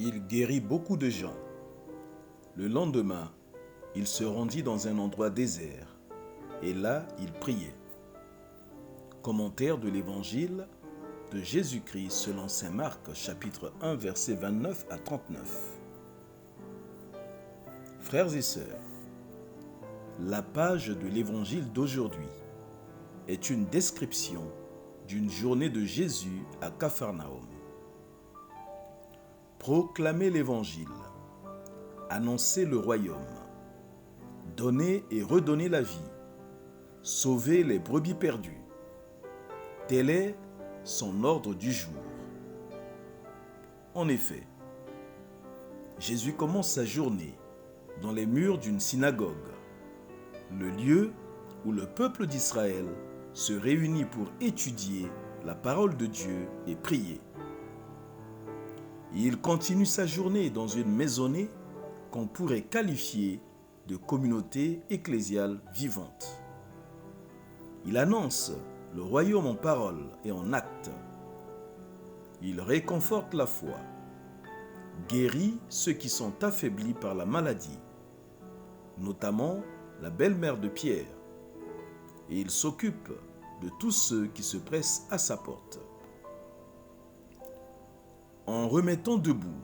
Il guérit beaucoup de gens. Le lendemain, il se rendit dans un endroit désert, et là, il priait. Commentaire de l'Évangile de Jésus-Christ selon saint Marc, chapitre 1, versets 29 à 39. Frères et sœurs, la page de l'Évangile d'aujourd'hui est une description d'une journée de Jésus à Capharnaüm. Proclamer l'Évangile, annoncer le royaume, donner et redonner la vie, sauver les brebis perdues. Tel est son ordre du jour. En effet, Jésus commence sa journée dans les murs d'une synagogue, le lieu où le peuple d'Israël se réunit pour étudier la parole de Dieu et prier. Il continue sa journée dans une maisonnée qu'on pourrait qualifier de communauté ecclésiale vivante. Il annonce le royaume en parole et en actes. Il réconforte la foi, guérit ceux qui sont affaiblis par la maladie, notamment la belle-mère de Pierre, et il s'occupe de tous ceux qui se pressent à sa porte. En remettant debout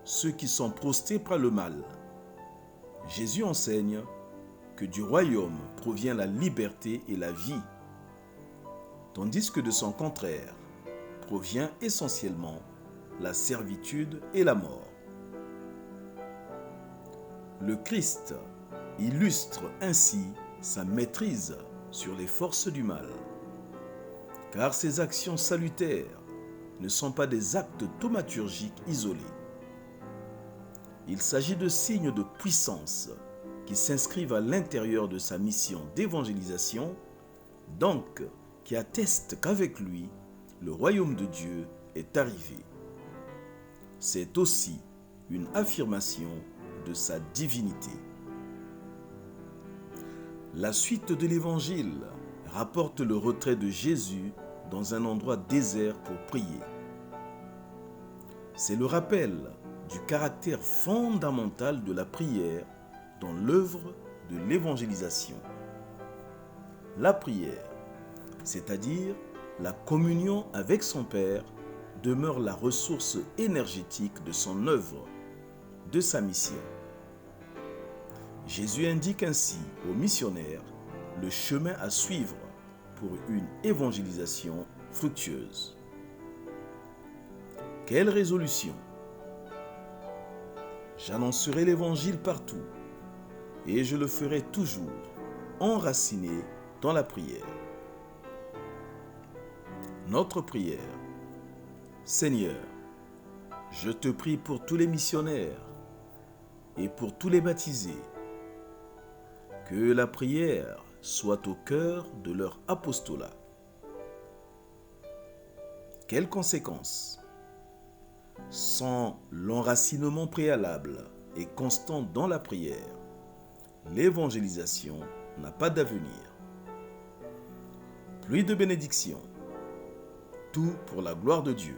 ceux qui sont prostrés par le mal, Jésus enseigne que du royaume provient la liberté et la vie, tandis que de son contraire provient essentiellement la servitude et la mort. Le Christ illustre ainsi sa maîtrise sur les forces du mal, car ses actions salutaires ne sont pas des actes thaumaturgiques isolés. Il s'agit de signes de puissance qui s'inscrivent à l'intérieur de sa mission d'évangélisation, donc qui attestent qu'avec lui, le royaume de Dieu est arrivé. C'est aussi une affirmation de sa divinité. La suite de l'Évangile rapporte le retrait de Jésus dans un endroit désert pour prier. C'est le rappel du caractère fondamental de la prière dans l'œuvre de l'évangélisation. La prière, c'est-à-dire la communion avec son Père, demeure la ressource énergétique de son œuvre, de sa mission. Jésus indique ainsi aux missionnaires le chemin à suivre pour une évangélisation fructueuse. Quelle résolution! J'annoncerai l'Évangile partout et je le ferai toujours enraciné dans la prière. Notre prière. Seigneur, je te prie pour tous les missionnaires et pour tous les baptisés, que la prière soit au cœur de leur apostolat. Quelles conséquences? Sans l'enracinement préalable et constant dans la prière, l'évangélisation n'a pas d'avenir. Pluie de bénédictions, tout pour la gloire de Dieu.